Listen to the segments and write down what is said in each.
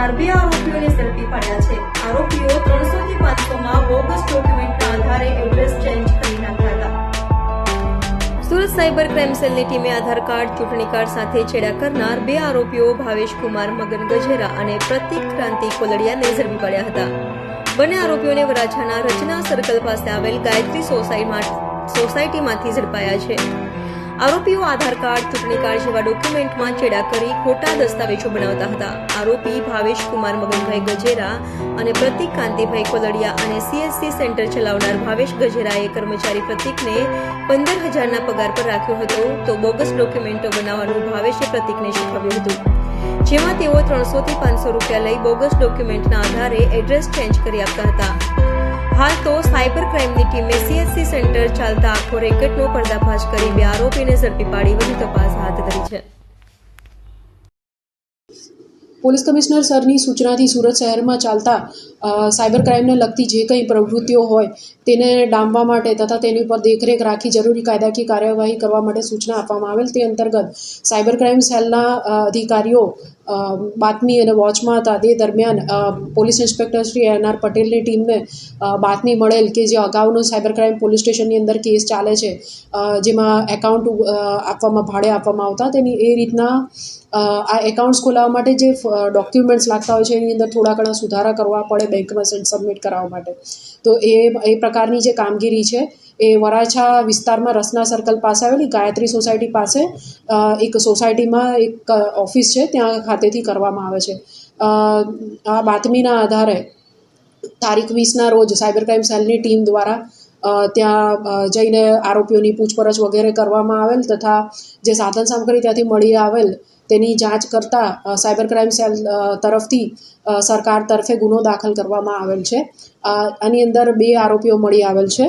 કરનાર 2 આરોપીઓને ઝડપી પાડ્યા છે। આરોપીઓ 300 થી 500 માં બોગસ ડોક્યુમેન્ટના આધારે એડ્રેસ ચેન્જ કરી નાખ્યા હતા। સુરત સાયબર ક્રાઇમ સેલની ટીમે આધાર કાર્ડ, ચૂંટણી કાર્ડ સાથે છેડા કરનાર 2 આરોપીઓ ભાવેશ કુમાર મગન ગજેરા અને પ્રતિક ક્રાંતિ કોલડિયાને ઝડપી પાડ્યા હતા। બંને આરોપીઓને વરાછાના રચના સર્કલ પાસે આવેલ ગાયત્રી સોસાયટીમાંથી ઝડપાયા છે। આરોપીઓ આધાર કાર્ડ, ચૂંટણી કાર્ડ જેવા ડોક્યુમેન્ટમાં છેડા કરી ખોટા દસ્તાવેજો બનાવતા હતા। આરોપી ભાવેશ કુમાર મગનભાઈ ગજેરા અને પ્રતિક કાંતિભાઈ કોલડિયા અને CSC સેન્ટર ચલાવનાર ભાવેશ ગજેરાએ કર્મચારી પ્રતિકને 15,000ના પગાર પર રાખ્યો હતો, તો બોગસ ડોક્યુમેન્ટો બનાવવાનું ભાવેશે પ્રતિકને શીખવ્યું હતું, જેમાં તેઓ 300 થી 500 રૂપિયા લઈ બોગસ ડોક્યુમેન્ટના આધારે એડ્રેસ ચેન્જ કરી આપતા હતા। હાલ તો સાયબર ક્રાઇમની ટીમે CSC સેન્ટર ચાલતા આખો રેકેટનો પર્દાફાશ કરી 2 આરોપીને ઝડપી પાડી વધુ તપાસ હાથ ધરી છે। પોલીસ કમિશનર સરની સૂચનાથી સુરત શહેરમાં ચાલતા સાયબર ક્રાઇમને લગતી જે કંઈ પ્રવૃત્તિઓ હોય તેને ડામવા માટે તથા તેની પર દેખરેખ રાખી જરૂરી કાયદાકીય કાર્યવાહી કરવા માટે સૂચના આપવામાં આવેલ। તે અંતર્ગત સાયબર ક્રાઇમ સેલના અધિકારીઓ બાતમી અને વોચમાં હતા। તે દરમિયાન પોલીસ ઇન્સ્પેક્ટર શ્રી NR પટેલની ટીમને બાતમી મળેલ કે જે અગાઉનો સાયબર ક્રાઇમ પોલીસ સ્ટેશનની અંદર કેસ ચાલે છે, જેમાં એકાઉન્ટ ભાડે આપવામાં આવતા, તેની એ રીતના આ એકાઉન્ટ્સ ખોલાવવા માટે જે ડોક્યુમેન્ટ્સ લાગતા હોય છે એની અંદર થોડા ઘણા સુધારા કરવા પડે બેંકમાં સબમિટ કરાવવા માટે। તો એ પ્રકારની જે કામગીરી છે એ વરાછા વિસ્તારમાં રચના સર્કલ પાસે આવેલી ગાયત્રી સોસાયટી પાસે એક સોસાયટીમાં એક ઓફિસ છે ત્યાં ખાતેથી કરવામાં આવે છે। આ બાતમીના આધારે તારીખ 20ના રોજ સાયબર ક્રાઇમ સેલની ટીમ દ્વારા ત્યાં જઈને આરોપીઓની પૂછપરછ વગેરે કરવામાં આવેલ તથા જે સાધન સામગ્રી ત્યાંથી મળી આવેલ તેની જાંચ કરતા સાયબર ક્રાઇમ સેલ તરફથી સરકાર તરફે ગુનો દાખલ કરવામાં આવેલ છે। આની અંદર 2 આરોપીઓ મળી આવેલ છે,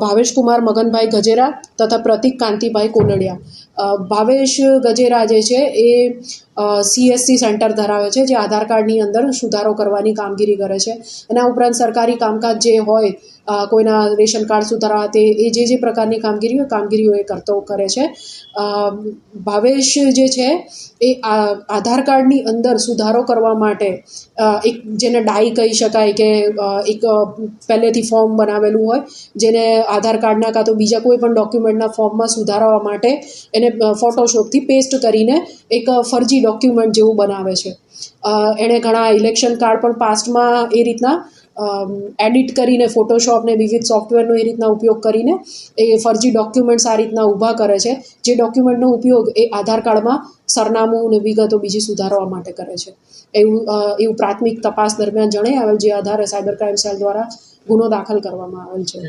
ભાવેશ કુમાર મગનભાઈ ગજેરા તથા પ્રતિક કાંતિભાઈ કોલડિયા। ભાવેશ ગજેરા જે છે એ CSC સેન્ટર ધરાવે છે, જે આધાર કાર્ડની અંદર સુધારો કરવાની કામગીરી કરે છે। એના ઉપરાંત સરકારી કામકાજ જે હોય, કોઈના રેશન કાર્ડ સુધારવા તે એ જે પ્રકારની કામગીરીઓ એ કરે છે। ભાવેશ જે છે એ આધાર કાર્ડની અંદર સુધારો કરવા માટે એક જેને ડાઈ કહી શકાય કે એક પહેલેથી ફોર્મ બનાવેલું હોય જેને આધાર કાર્ડના કાં તો બીજા કોઈ પણ ડોક્યુમેન્ટના ફોર્મમાં સુધારવા માટે એને ફોટોશોપથી પેસ્ટ કરીને એક ફરજી ડોક્યુમેન્ટ જેવું બનાવે છે। એણે ઘણા ઇલેક્શન કાર્ડ પણ પાસ્ટમાં એ રીતના એડિટ કરીને ફોટોશોપને વિવિધ સોફ્ટવેરનો એ રીતના ઉપયોગ કરીને એ ફરજી ડોક્યુમેન્ટ્સ આ રીતના ઊભા કરે છે, જે ડોક્યુમેન્ટનો ઉપયોગ એ આધાર કાર્ડમાં સરનામું અને વિગતો બીજી સુધારવા માટે કરે છે। એવું પ્રાથમિક તપાસ દરમિયાન જણાઈ આવેલ, જે આધારે સાયબર ક્રાઇમ સેલ દ્વારા ગુનો દાખલ કરવામાં આવેલ છે।